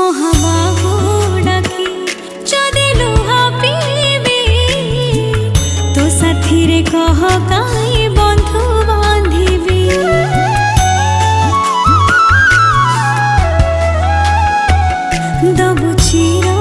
ମହାବାହୁ ଡାକି ଯଦି ଲୁହ ପିଇବି ତୋ ସାଥିରେ କହ କାହିଁ ବନ୍ଧୁ ବାନ୍ଧିବି। ଦବୁ ଚିର